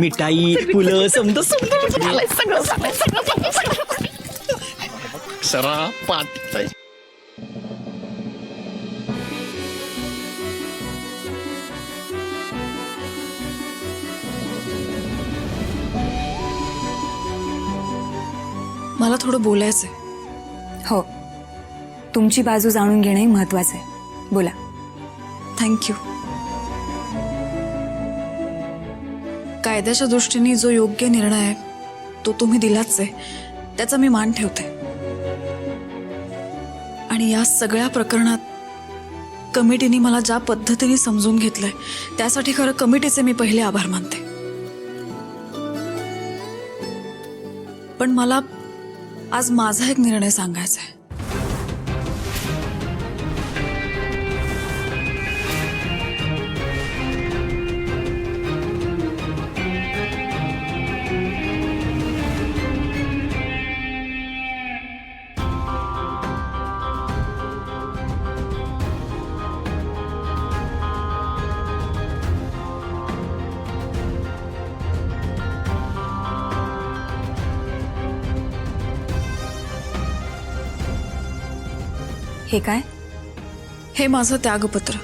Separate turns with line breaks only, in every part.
मिठाई फुलं समजा सरा पाठ
मला थोडं बोलायचंय.
हो, तुमची बाजू जाणून घेणंही महत्वाचं आहे. बोला.
थँक्यू. कायद्याच्या दृष्टीने जो योग्य निर्णय आहे तो तुम्ही दिलाच आहे, त्याचा मी मान ठेवते. आणि या सगळ्या प्रकरणात कमिटीने मला ज्या पद्धतीने समजून घेतलंय त्यासाठी खरं कमिटीचे मी पहिले आभार मानते. पण मला आज माझा एक निर्णय सांगायचा आहे.
हे काय?
हे माझं त्यागपत्र.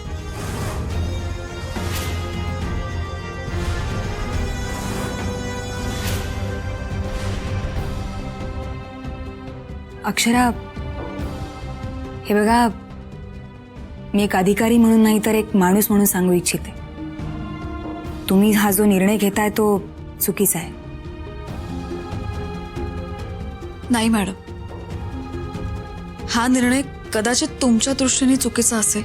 अक्षरा, हे बघा, मी एक अधिकारी म्हणून नाही तर एक माणूस म्हणून सांगू इच्छिते. तुम्ही हा जो निर्णय घेताय तो चुकीचा आहे.
नाही मॅडम, हा निर्णय कदाचित तुमच्या दृष्टीने चुकीचा असेल,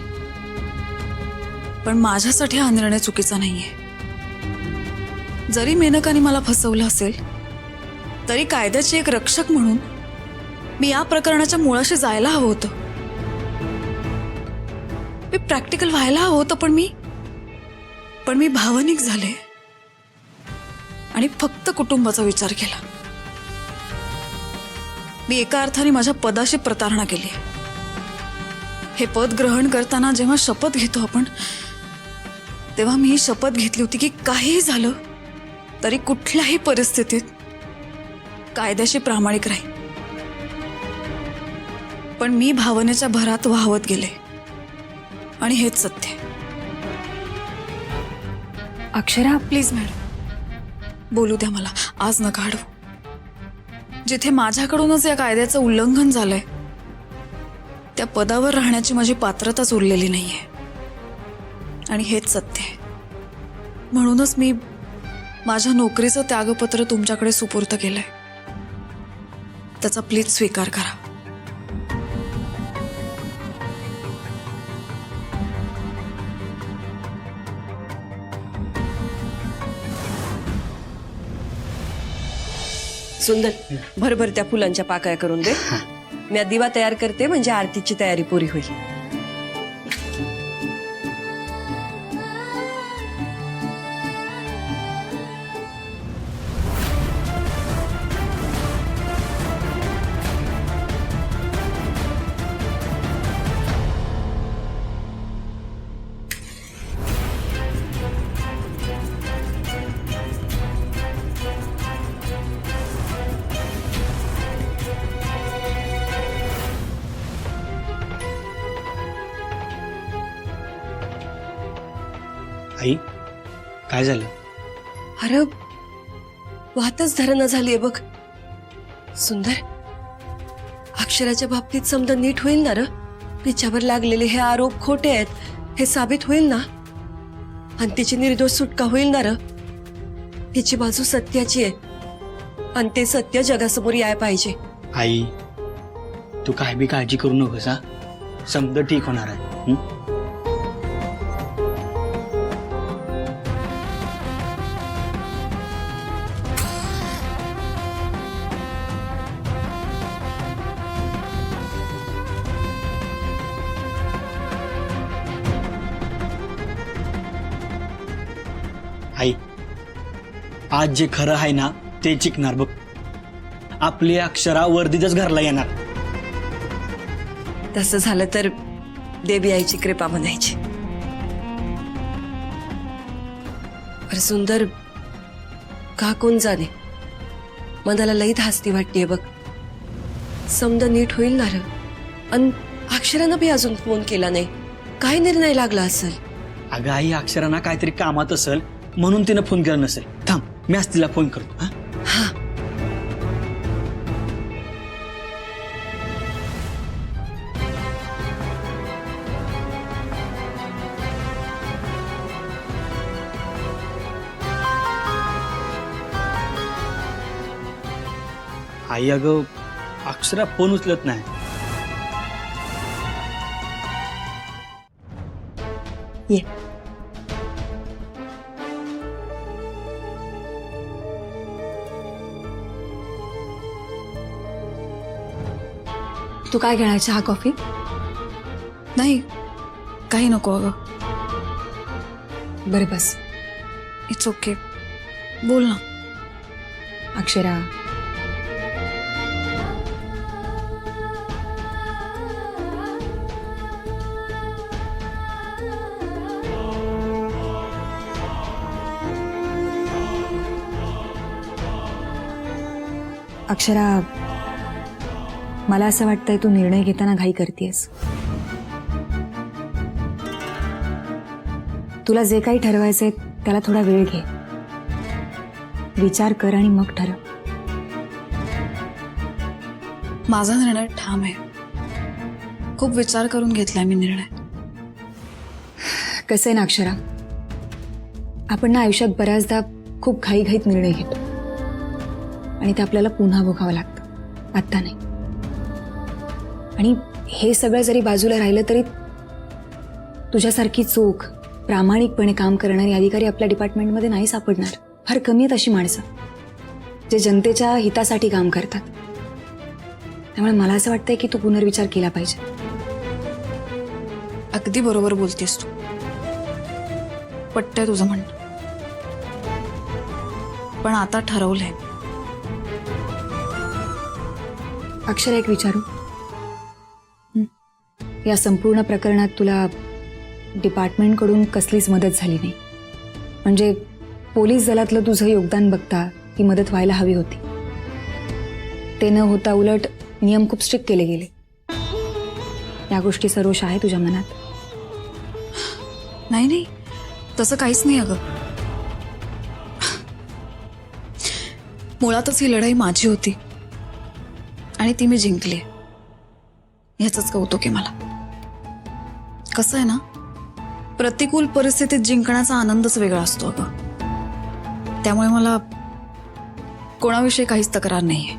पण माझ्यासाठी हा निर्णय चुकीचा नाहीये. जरी मेनकाने मला फसवलं असेल तरी कायद्याचे एक रक्षक म्हणून मी या प्रकरणाच्या मुळाशी जायला हवं होतं. मी प्रॅक्टिकल व्हायला हवं होतं, पण मी भावनिक झाले आणि फक्त कुटुंबाचा विचार केला. मी एका अर्थाने माझ्या पदाशी प्रतारणा केली. हे पद ग्रहण करताना जेव्हा शपथ घेतो आपण, तेव्हा मी ही शपथ घेतली होती की काहीही झालं तरी कुठल्याही परिस्थितीत कायद्याशी प्रामाणिक राहील. पण मी भावनेच्या भरात वाहवत गेले आणि हेच सत्य आहे.
अक्षरा,
प्लीज मॅडम, बोलू द्या मला. आज नका अडवू. जिथे माझ्याकडूनच या कायद्याचं उल्लंघन झालंय त्या पदावर राहण्याची माझी पात्रताच उरलेली नाहीये आणि हेच सत्य आहे. म्हणूनच मी माझ्या नोकरीचं त्यागपत्र तुमच्याकडे सुपूर्द केलंय. त्याचा प्लीज स्वीकार करा.
सुंदर, भरभर त्या फुलांच्या पाकळ्या करून दे. मी दिवा तयार करते, म्हणजे आरतीची तयारी पुरी होईल.
आई, काय झालं?
अरे, वातच धरणं झालीये बघ. सुंदर, अक्षराच्या बाबतीत समजा नीट होईल ना र? तिच्यावर लागलेले हे आरोप खोटे आहेत हे साबित होईल ना? आणि तिची निर्दोष सुटका होईल ना र? तिची बाजू सत्याची आहे आणि ते सत्य जगासमोर याय पाहिजे.
आई, तू काय बी काळजी करू नकोस. हा, समजा ठीक होणार आहे. आई, आज जे खरं आहे ना ते चिकणार बघ. आपली अक्षरा वर्दीतच घरला येणार.
तसं झालं तर देवी आईची कृपा म्हणायची. अरे सुंदर, का कोण जाणे, मनाला लई धास्ती वाटतेय बघ. समजा नीट होईल ना र. अन अक्षरानं बी अजून फोन केला नाही. काय निर्णय लागला असेल?
अगं आई, अक्षरांना काहीतरी कामात असेल म्हणून तिनं फोन केला नसेल. थांब, मी आज तिला फोन करतो. हा
हा.
आई, अगं अक्षरा फोन उचलत नाही.
ये.
तू काय घेणार, चहा कॉफी?
नाही, काही नको अगं.
बरं बस.
इट्स ओके, बोल ना.
अक्षरा, अक्षरा, मला असं वाटतंय तू निर्णय घेताना घाई करतेस. तुला जे काही ठरवायचंय त्याला थोडा वेळ घे, विचार कर आणि मग ठरव.
माझा निर्णय ठाम आहे. खूप विचार करून घेतलाय मी निर्णय.
कसं आहे ना अक्षरा, आपण ना आयुष्यात बऱ्याचदा खूप घाईघाईत निर्णय घेतो आणि ते आपल्याला पुन्हा भोगावं लागतं, आत्ता नाही. आणि हे सगळं जरी बाजूला राहिलं तरी तुझ्यासारखी चोख, प्रामाणिकपणे काम करणारे अधिकारी आपल्या डिपार्टमेंटमध्ये नाही सापडणार. फार कमी आहेत अशी माणसं जे जनतेच्या हितासाठी काम करतात. त्यामुळे मला असं वाटतंय की तू पुनर्विचार केला पाहिजे.
अगदी बरोबर बोलतेस तू. पटतंय तुझं म्हणणं. पण आता ठरवलंय.
अक्षरा, एक विचारू? या संपूर्ण प्रकरणात तुला डिपार्टमेंटकडून कसलीच मदत झाली नाही. म्हणजे पोलीस दलातलं तुझं योगदान बघता ती मदत व्हायला हवी होती. ते न होता उलट नियम खूप स्ट्रिक्ट केले गेले. या गोष्टीचा रोष आहे तुझ्या मनात?
नाही नाही, तसं काहीच नाही अगं. मुळातच ही लढाई माझी होती आणि ती मी जिंकली. ह्याचंच कौतुक आहे मला. कसं आहे ना, प्रतिकूल परिस्थितीत जिंकण्याचा आनंदच वेगळा असतो अगं. त्यामुळे मला कोणाविषयी काहीच तक्रार नाहीये.